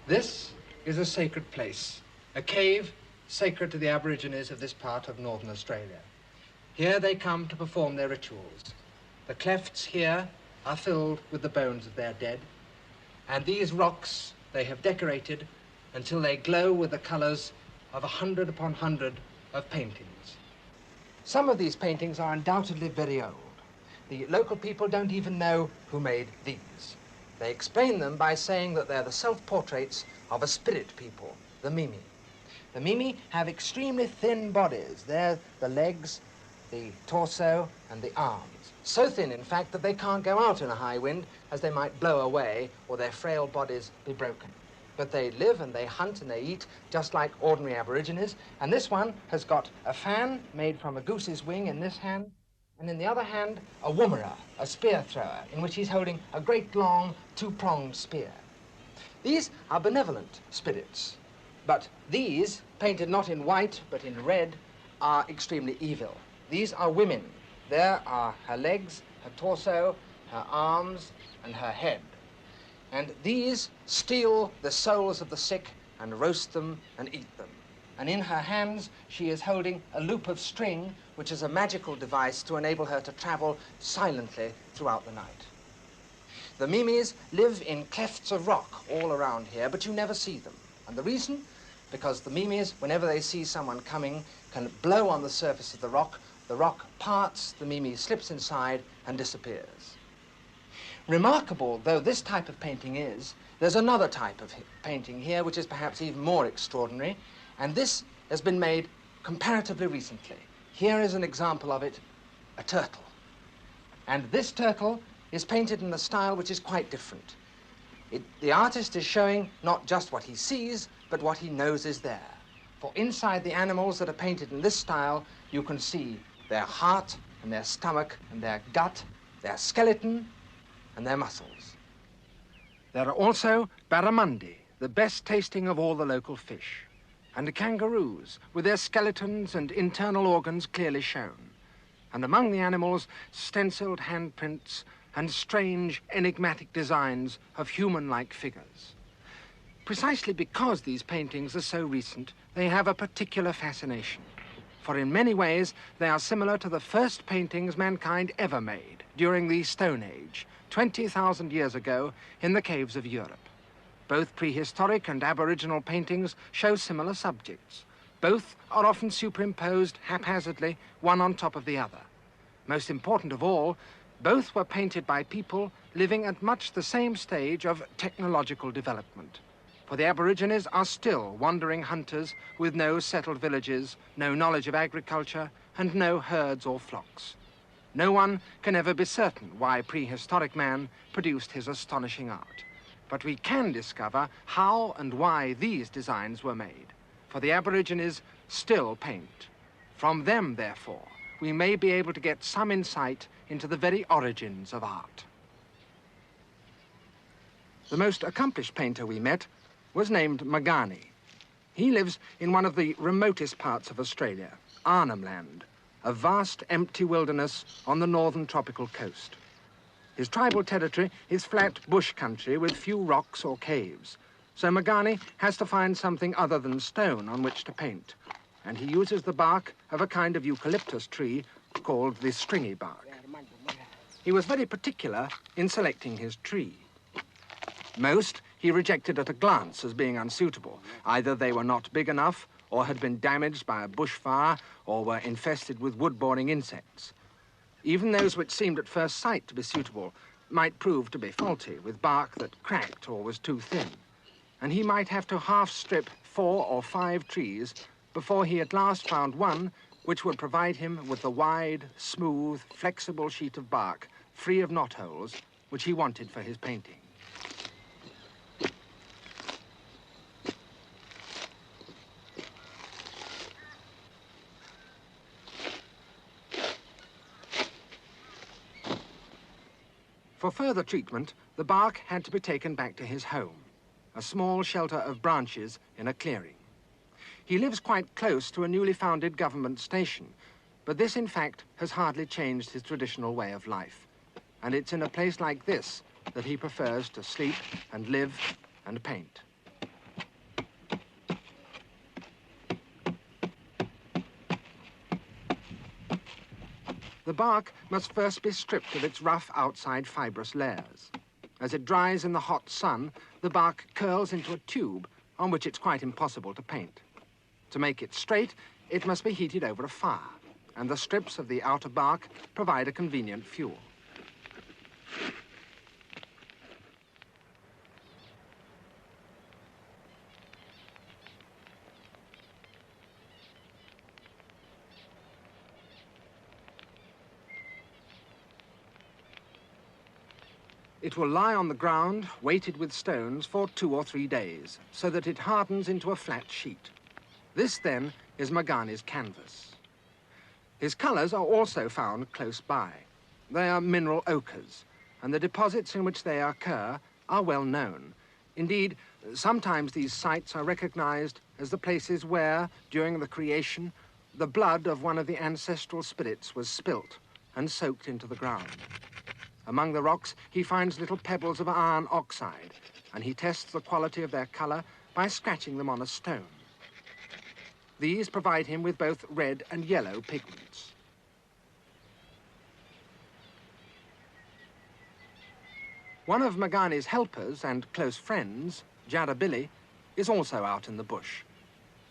This is a sacred place, a cave sacred to the Aborigines of this part of northern Australia. Here they come to perform their rituals. The clefts here are filled with the bones of their dead, and these rocks they have decorated until they glow with the colors of 100 upon 100 of paintings. Some of these paintings are undoubtedly very old. The local people don't even know who made these. They explain them by saying that they're the self-portraits of a spirit people, the Mimi. The Mimi have extremely thin bodies. They're the legs, the torso, and the arms. So thin, in fact, that they can't go out in a high wind, as they might blow away or their frail bodies be broken. But they live and they hunt and they eat just like ordinary Aborigines. And this one has got a fan made from a goose's wing in this hand, and in the other hand, a woomera, a spear thrower, in which he's holding a great long two-pronged spear. These are benevolent spirits, but these, painted not in white but in red, are extremely evil. These are women. There are her legs, her torso, her arms, and her head. And these steal the souls of the sick and roast them and eat them. And in her hands, she is holding a loop of string, which is a magical device to enable her to travel silently throughout the night. The Mimis live in clefts of rock all around here, but you never see them. And the reason? Because the Mimis, whenever they see someone coming, can blow on the surface of the rock parts, the Mimi slips inside and disappears. Remarkable though this type of painting is, there's another type of painting here which is perhaps even more extraordinary, and this has been made comparatively recently. Here is an example of it, a turtle. And this turtle is painted in a style which is quite different. The artist is showing not just what he sees, but what he knows is there. For inside the animals that are painted in this style, you can see their heart and their stomach and their gut, their skeleton and their muscles. There are also barramundi, the best tasting of all the local fish, and kangaroos with their skeletons and internal organs clearly shown. And among the animals, stenciled handprints and strange, enigmatic designs of human-like figures. Precisely because these paintings are so recent, they have a particular fascination. For in many ways, they are similar to the first paintings mankind ever made during the Stone Age, 20,000 years ago, in the caves of Europe. Both prehistoric and Aboriginal paintings show similar subjects. Both are often superimposed haphazardly, one on top of the other. Most important of all, both were painted by people living at much the same stage of technological development. For the Aborigines are still wandering hunters with no settled villages, no knowledge of agriculture, and no herds or flocks. No one can ever be certain why prehistoric man produced his astonishing art. But we can discover how and why these designs were made. For the Aborigines still paint. From them, therefore, we may be able to get some insight into the very origins of art. The most accomplished painter we met was named Magani. He lives in one of the remotest parts of Australia, Arnhem Land, a vast empty wilderness on the northern tropical coast. His tribal territory is flat bush country with few rocks or caves, so Magani has to find something other than stone on which to paint, and he uses the bark of a kind of eucalyptus tree called the stringy bark. He was very particular in selecting his tree. Most he rejected at a glance as being unsuitable. Either they were not big enough, or had been damaged by a bushfire, or were infested with wood-boring insects. Even those which seemed at first sight to be suitable might prove to be faulty, with bark that cracked or was too thin. And he might have to half-strip 4 or 5 trees before he at last found one which would provide him with the wide, smooth, flexible sheet of bark, free of knotholes, which he wanted for his painting. For further treatment, the bark had to be taken back to his home, a small shelter of branches in a clearing. He lives quite close to a newly founded government station, but this, in fact, has hardly changed his traditional way of life. And it's in a place like this that he prefers to sleep and live and paint. The bark must first be stripped of its rough outside fibrous layers. As it dries in the hot sun, the bark curls into a tube on which it's quite impossible to paint. To make it straight, it must be heated over a fire, and the strips of the outer bark provide a convenient fuel. It will lie on the ground, weighted with stones, for 2 or 3 days, so that it hardens into a flat sheet. This, then, is Magani's canvas. His colours are also found close by. They are mineral ochres, and the deposits in which they occur are well known. Indeed, sometimes these sites are recognized as the places where, during the creation, the blood of one of the ancestral spirits was spilt and soaked into the ground. Among the rocks, he finds little pebbles of iron oxide, and he tests the quality of their color by scratching them on a stone. These provide him with both red and yellow pigments. One of Magani's helpers and close friends, Billy, is also out in the bush.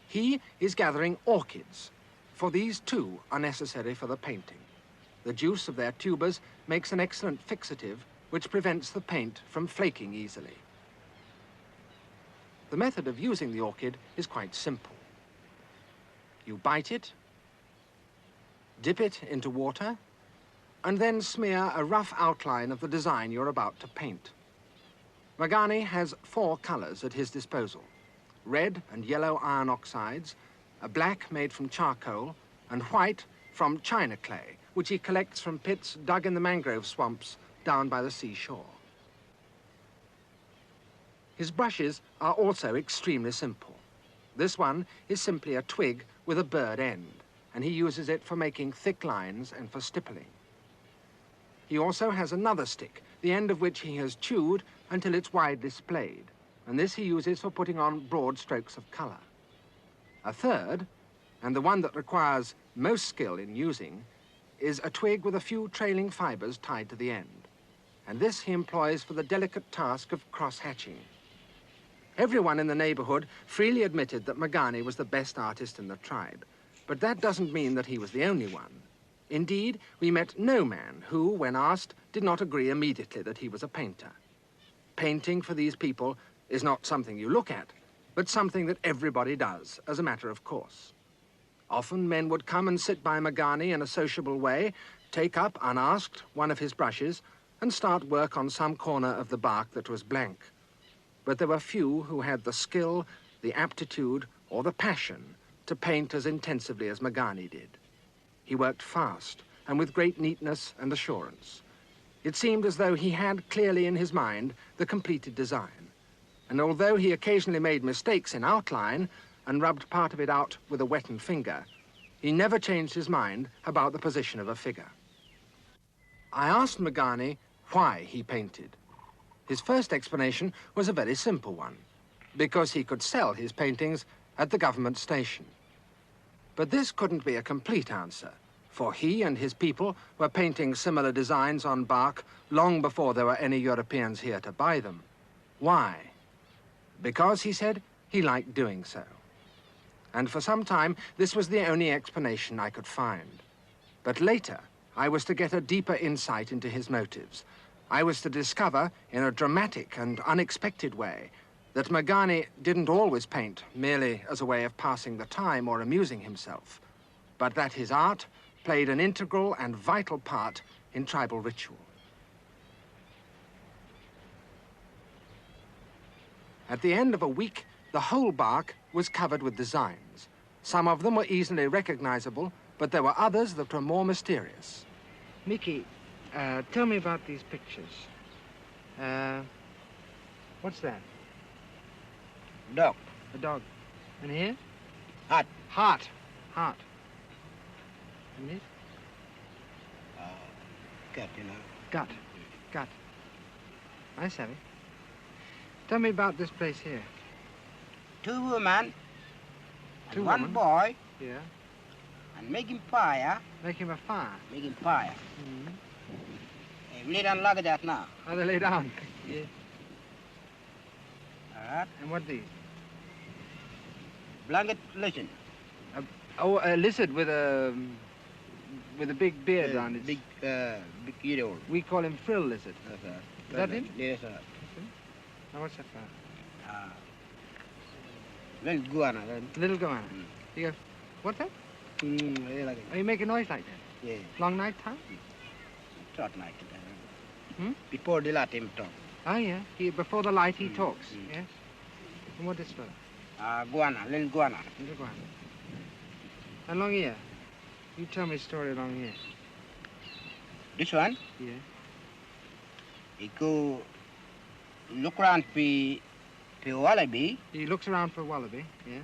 He is gathering orchids, for these too are necessary for the painting. The juice of their tubers makes an excellent fixative, which prevents the paint from flaking easily. The method of using the orchid is quite simple. You bite it, dip it into water, and then smear a rough outline of the design you're about to paint. Magani has 4 colors at his disposal: red and yellow iron oxides, a black made from charcoal, and white from china clay, which he collects from pits dug in the mangrove swamps down by the seashore. His brushes are also extremely simple. This one is simply a twig with a bird end, and he uses it for making thick lines and for stippling. He also has another stick, the end of which he has chewed until it's widely splayed, and this he uses for putting on broad strokes of color. A third, and the one that requires most skill in using, is a twig with a few trailing fibers tied to the end, and this he employs for the delicate task of cross-hatching. Everyone in the neighborhood freely admitted that Magani was the best artist in the tribe, but that doesn't mean that he was the only one. Indeed, we met no man who, when asked, did not agree immediately that he was a painter. Painting for these people is not something you look at, but something that everybody does, as a matter of course. Often men would come and sit by Magani in a sociable way, take up, unasked, one of his brushes, and start work on some corner of the bark that was blank. But there were few who had the skill, the aptitude, or the passion to paint as intensively as Magani did. He worked fast and with great neatness and assurance. It seemed as though he had clearly in his mind the completed design. And although he occasionally made mistakes in outline and rubbed part of it out with a wetted finger, he never changed his mind about the position of a figure. I asked Magani why he painted. His first explanation was a very simple one, because he could sell his paintings at the government station. But this couldn't be a complete answer, for he and his people were painting similar designs on bark long before there were any Europeans here to buy them. Why? Because, he said, he liked doing so. And for some time, this was the only explanation I could find. But later, I was to get a deeper insight into his motives. I was to discover, in a dramatic and unexpected way, that Magani didn't always paint merely as a way of passing the time or amusing himself. but that his art played an integral and vital part in tribal ritual. At the end of a week, the whole bark was covered with designs. Some of them were easily recognizable, but there were others that were more mysterious. Mickey, tell me about these pictures. What's that? Dog. A dog. And here? Heart. Heart. Heart. And this? Gut, you know. Gut. Gut. I see. Tell me about this place here. Two women. Two one women? boy. Yeah. And making fire. Making a fire. Making fire. Mm-hmm. Lay down like that now. Oh, they lay down. Yeah. All right. And what these? Blanket lizard. A lizard with a big beard on it. Big ear. We call him frill lizard. That's right. Is that him? Yes, sir. Now what's that for? Little guana. Little goanna. You go, what's that? Like Oh, you make a noise like that? Yeah. Long night time? Short night. Before they let him talk. Oh, yeah. Before the light, he talks. Yes. And what is for? Guana. Little guana. Little goanna. And long ear? You tell me a story long ear. This one? Yeah. He go look around for wallaby. He looks around for a wallaby, yeah.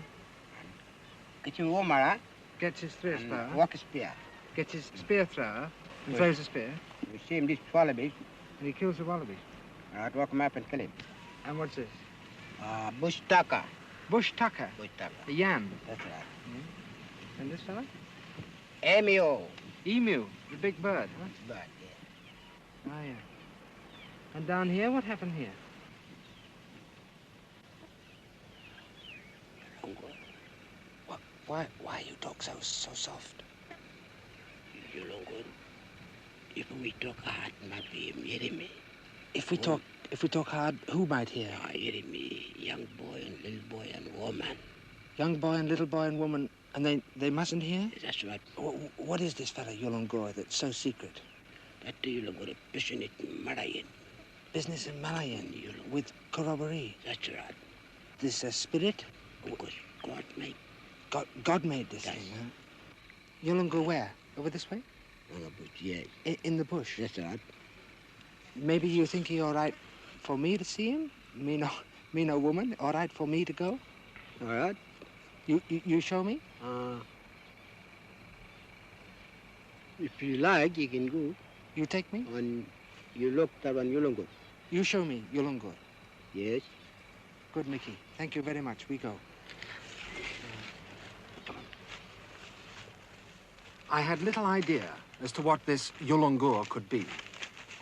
Gets him warmer. Gets his spear thrower. Walk a spear. Gets his spear thrower and throws a spear. We see him this wallaby. And he kills the wallaby. Walk him up and kill him. And what's this? Bush tucker. Bush tucker. Bush tucker. A yam. That's right. Yeah. And this fella? Emu. Emu, the big bird, huh? Bird, yeah. Oh, yeah. And down here, what happened here? Why you talk so soft? You know good. If we talk hard, might be hearing me. If we talk hard, who might hear? Hearing me, young boy and little boy and woman. Young boy and little boy and woman, and they mustn't hear? That's right. What is this fella Yolongor that's so secret? That Yolongor business in Malayan. Business in Malayan with corroboree. That's right. This spirit? Because God made. God made this thing, huh? Yolongor where? Over this way? In the bush, yeah. In the bush? That's right. Maybe you think you're all right for me to see him? Me no woman? All right for me to go? All right. You show me? If you like, you can go. You take me? And you look that one Yolongor. You show me Yolongor. Yes. Good, Mickey. Thank you very much. We go. I had little idea as to what this Yolongor could be.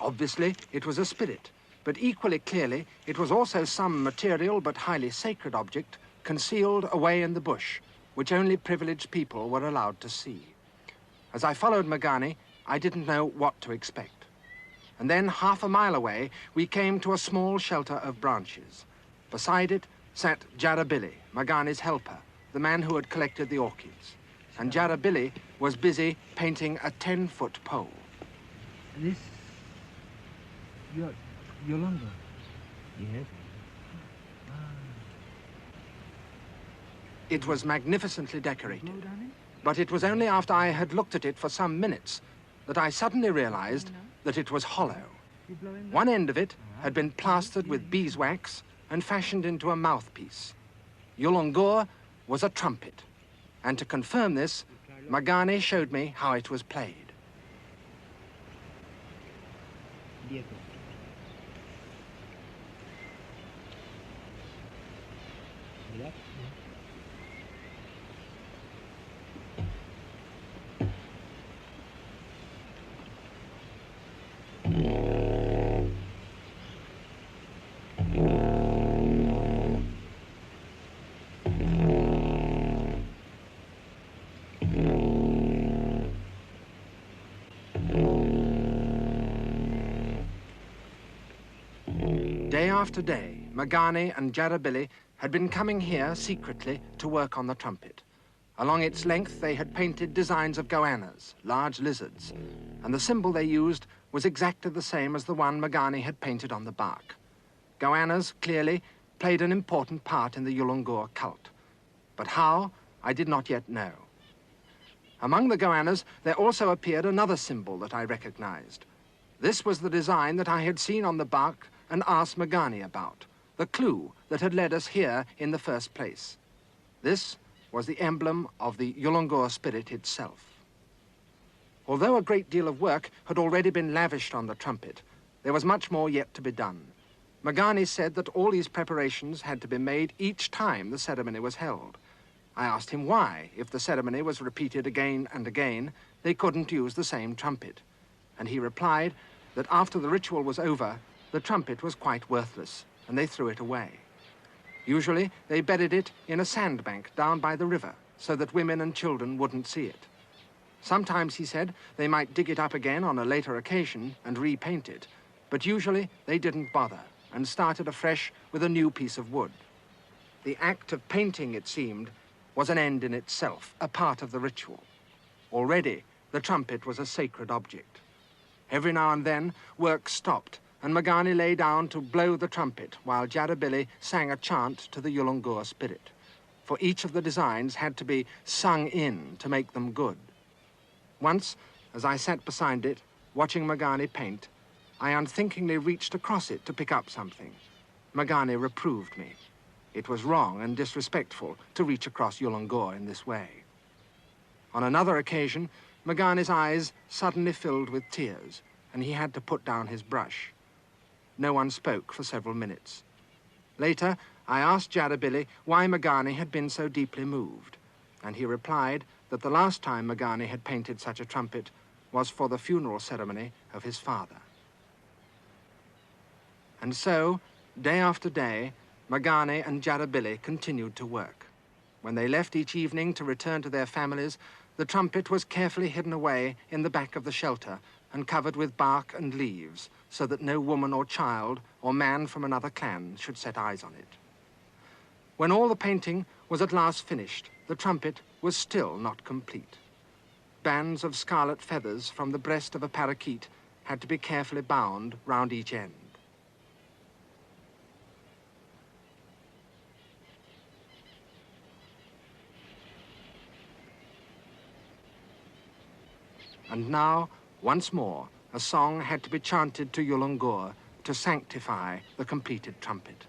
Obviously, it was a spirit, but equally clearly, it was also some material but highly sacred object concealed away in the bush, which only privileged people were allowed to see. As I followed Magani, I didn't know what to expect. And then, half a mile away, we came to a small shelter of branches. Beside it sat Jarabili, Magani's helper, the man who had collected the orchids. And Jarabili was busy painting a 10-foot pole. This... Yolongor? Yes. It was magnificently decorated, but it was only after I had looked at it for some minutes that I suddenly realized that it was hollow. One end of it had been plastered with beeswax and fashioned into a mouthpiece. Yolongor was a trumpet, and to confirm this, Magani showed me how it was played. Day after day, Magani and Jarabili had been coming here secretly to work on the trumpet. Along its length, they had painted designs of goannas, large lizards, and the symbol they used was exactly the same as the one Magani had painted on the bark. Goannas, clearly, played an important part in the Yulungur cult. But how, I did not yet know. Among the goannas, there also appeared another symbol that I recognized. This was the design that I had seen on the bark and asked Magani about, the clue that had led us here in the first place. This was the emblem of the Yulungur spirit itself. Although a great deal of work had already been lavished on the trumpet, there was much more yet to be done. Magani said that all these preparations had to be made each time the ceremony was held. I asked him why, if the ceremony was repeated again and again, they couldn't use the same trumpet. And he replied that after the ritual was over, the trumpet was quite worthless, and they threw it away. Usually, they buried it in a sandbank down by the river, so that women and children wouldn't see it. Sometimes, he said, they might dig it up again on a later occasion and repaint it, but usually they didn't bother and started afresh with a new piece of wood. The act of painting, it seemed, was an end in itself, a part of the ritual. Already, the trumpet was a sacred object. Every now and then, work stopped, and Magani lay down to blow the trumpet while Jarabilly sang a chant to the Yulungur spirit. For each of the designs had to be sung in to make them good. Once, as I sat beside it, watching Magani paint, I unthinkingly reached across it to pick up something. Magani reproved me. It was wrong and disrespectful to reach across Yulungur in this way. On another occasion, Magani's eyes suddenly filled with tears, and he had to put down his brush. No one spoke for several minutes. Later, I asked Jarabilly why Magani had been so deeply moved, and he replied that the last time Magani had painted such a trumpet was for the funeral ceremony of his father. And so, day after day, Magani and Jarabilly continued to work. When they left each evening to return to their families, the trumpet was carefully hidden away in the back of the shelter and covered with bark and leaves, so that no woman or child or man from another clan should set eyes on it. When all the painting was at last finished, the trumpet was still not complete. Bands of scarlet feathers from the breast of a parakeet had to be carefully bound round each end. And now, once more, a song had to be chanted to Yulungur to sanctify the completed trumpet.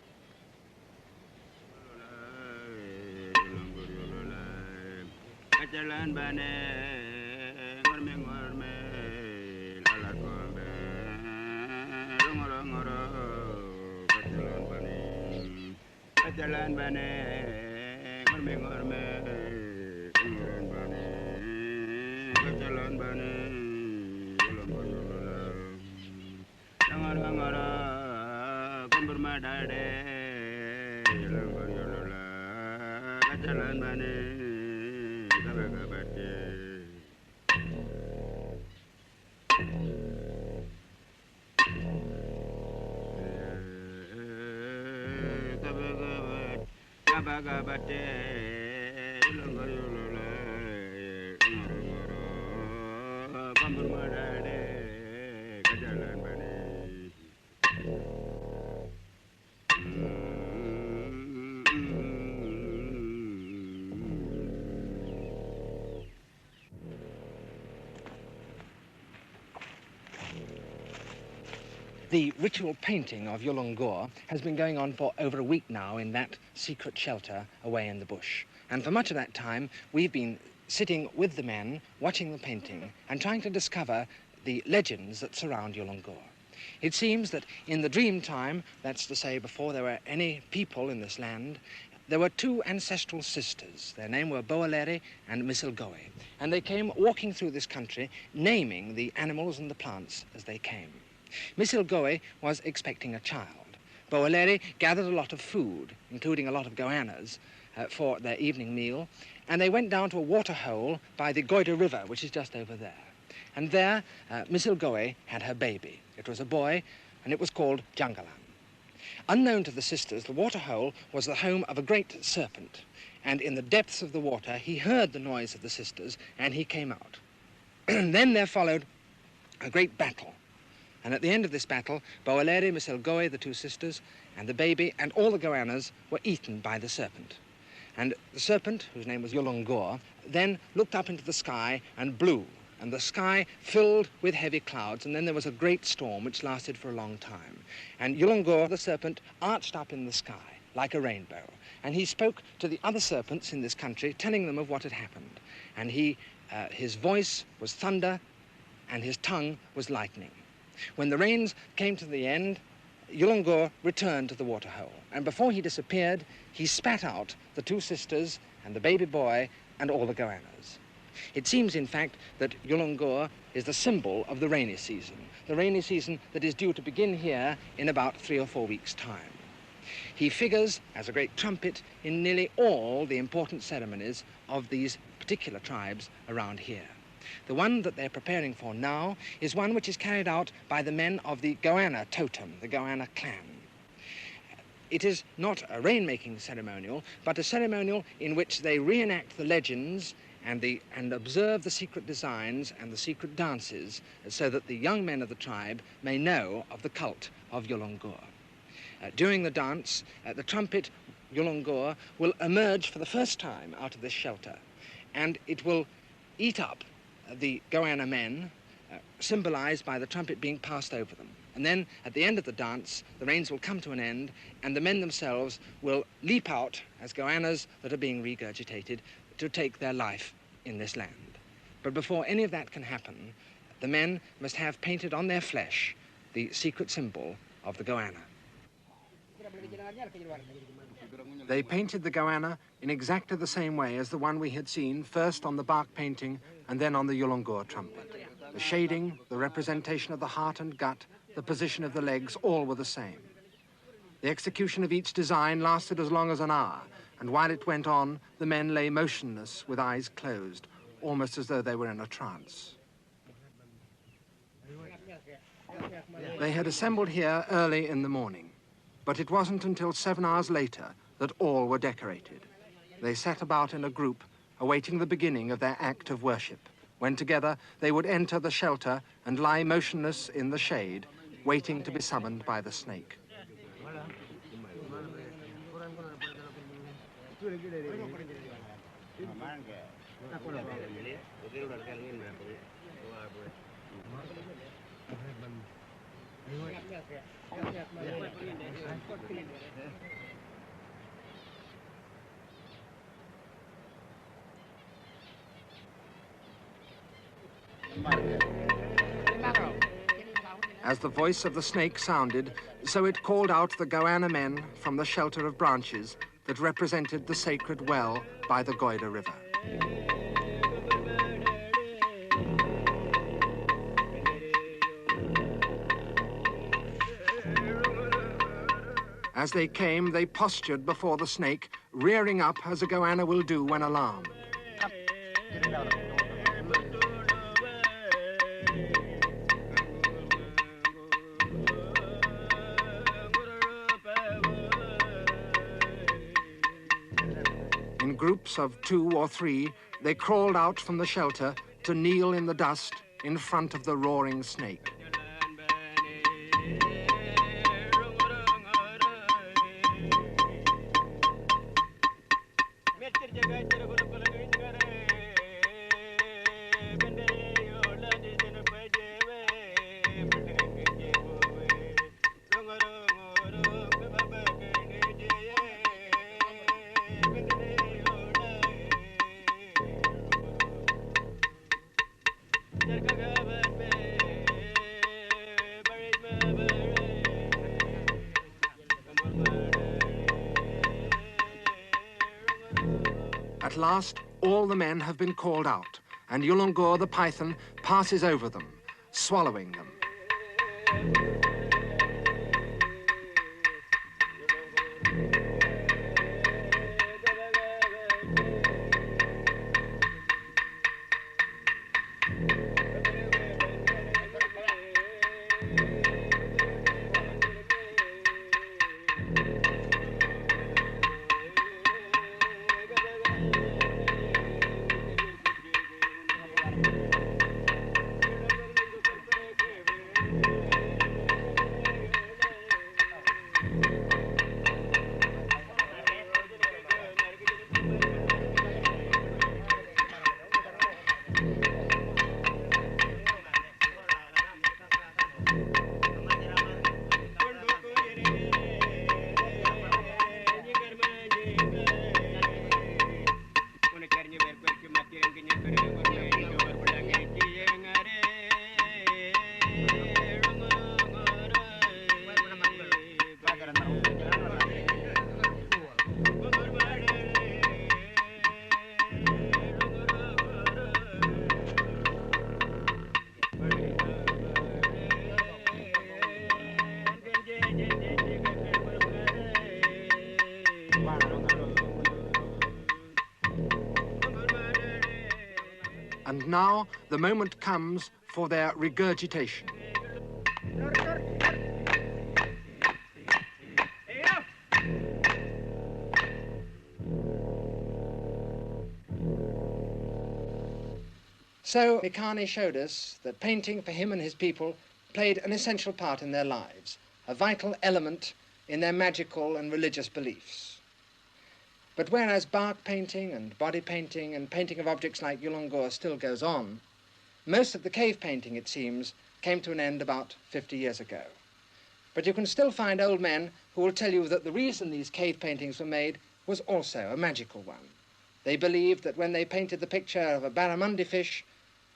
The ritual painting of Yulungur has been going on for over a week now in that secret shelter away in the bush. And for much of that time, we've been sitting with the men, watching the painting, and trying to discover the legends that surround Yulungur. It seems that in the dream time, that's to say before there were any people in this land, there were two ancestral sisters. Their name were Boaleri and Misilgoe, and they came walking through this country, naming the animals and the plants as they came. Misilgoe was expecting a child. Boaleri gathered a lot of food, including a lot of goannas, for their evening meal, and they went down to a water hole by the Goida River, which is just over there. And there, Misilgoe had her baby. It was a boy, and it was called Jangalan. Unknown to the sisters, the water hole was the home of a great serpent, and in the depths of the water he heard the noise of the sisters, and he came out. Then there followed a great battle, and at the end of this battle, Boaleri, Miss Elgoe, the two sisters, and the baby, and all the goannas were eaten by the serpent. And the serpent, whose name was Yulungor, then looked up into the sky and blew, and the sky filled with heavy clouds, and then there was a great storm which lasted for a long time. And Yulungor, the serpent, arched up in the sky like a rainbow, and he spoke to the other serpents in this country, telling them of what had happened. And his voice was thunder, and his tongue was lightning. When the rains came to the end, Yulungor returned to the waterhole, and before he disappeared, he spat out the two sisters and the baby boy and all the goannas. It seems, in fact, that Yulungor is the symbol of the rainy season that is due to begin here in about 3 or 4 weeks' time. He figures as a great trumpet in nearly all the important ceremonies of these particular tribes around here. The one that they're preparing for now is one which is carried out by the men of the Goanna totem, the Goanna clan. It is not a rain-making ceremonial, but a ceremonial in which they reenact the legends and observe the secret designs and the secret dances so that the young men of the tribe may know of the cult of Yulungor. During the dance, the trumpet Yulungor will emerge for the first time out of this shelter, and it will eat up the Goanna men, symbolized by the trumpet being passed over them. And then, at the end of the dance, the rains will come to an end, and the men themselves will leap out as Goannas that are being regurgitated to take their life in this land. But before any of that can happen, the men must have painted on their flesh the secret symbol of the Goanna. They painted the Goanna in exactly the same way as the one we had seen, first on the bark painting and then on the Yulungor trumpet. The shading, the representation of the heart and gut, the position of the legs, all were the same. The execution of each design lasted as long as an hour, and while it went on, the men lay motionless with eyes closed, almost as though they were in a trance. They had assembled here early in the morning, but it wasn't until 7 hours later that all were decorated. They sat about in a group, awaiting the beginning of their act of worship, when together they would enter the shelter and lie motionless in the shade, waiting to be summoned by the snake. As the voice of the snake sounded, so it called out the Goanna men from the shelter of branches that represented the sacred well by the Goida River. As they came, they postured before the snake, rearing up as a Goanna will do when alarmed. In groups of 2 or 3, they crawled out from the shelter to kneel in the dust in front of the roaring snake. At last, all the men have been called out, and Yulungor the python passes over them, swallowing them. now the moment comes for their regurgitation. So Mikani showed us that painting for him and his people played an essential part in their lives, a vital element in their magical and religious beliefs. But whereas bark painting and body painting and painting of objects like Yulungur still goes on, most of the cave painting, it seems, came to an end about 50 years ago. But you can still find old men who will tell you that the reason these cave paintings were made was also a magical one. They believed that when they painted the picture of a barramundi fish,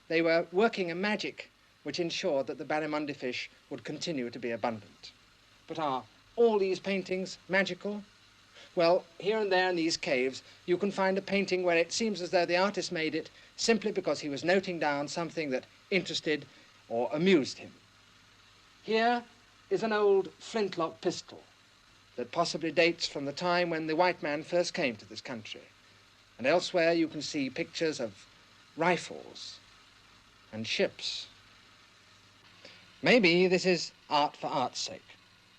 they were working a magic which ensured that the barramundi fish would continue to be abundant. But are all these paintings magical? Well, here and there in these caves, you can find a painting where it seems as though the artist made it simply because he was noting down something that interested or amused him. Here is an old flintlock pistol that possibly dates from the time when the white man first came to this country. And elsewhere you can see pictures of rifles and ships. Maybe this is art for art's sake.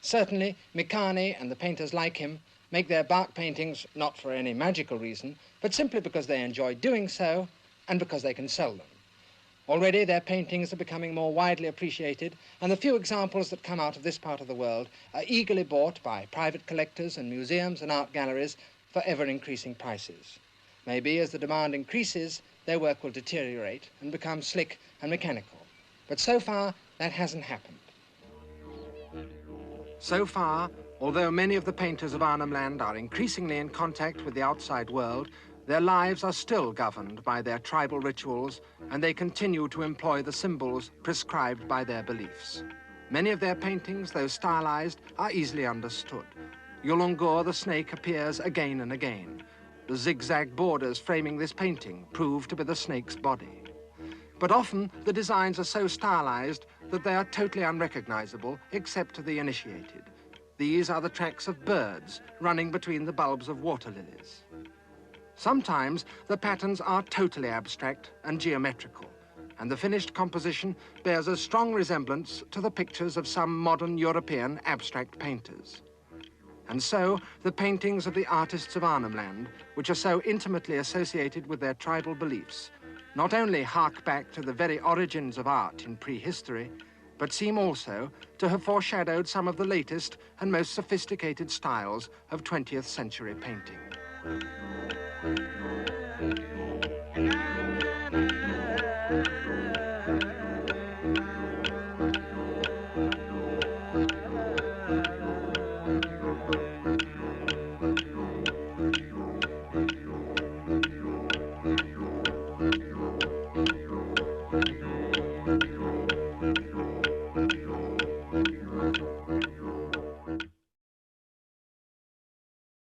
Certainly, Mikani and the painters like him make their bark paintings not for any magical reason, but simply because they enjoy doing so and because they can sell them. Already their paintings are becoming more widely appreciated, and the few examples that come out of this part of the world are eagerly bought by private collectors and museums and art galleries for ever-increasing prices. Maybe as the demand increases, their work will deteriorate and become slick and mechanical. But so far, that hasn't happened. So far, although many of the painters of Arnhem Land are increasingly in contact with the outside world, their lives are still governed by their tribal rituals, and they continue to employ the symbols prescribed by their beliefs. Many of their paintings, though stylized, are easily understood. Yulungur the snake appears again and again. The zigzag borders framing this painting prove to be the snake's body. But often the designs are so stylized that they are totally unrecognizable except to the initiated. These are the tracks of birds running between the bulbs of water lilies. Sometimes the patterns are totally abstract and geometrical, and the finished composition bears a strong resemblance to the pictures of some modern European abstract painters. And so the paintings of the artists of Arnhem Land, which are so intimately associated with their tribal beliefs, not only hark back to the very origins of art in prehistory, but seem also to have foreshadowed some of the latest and most sophisticated styles of 20th century painting.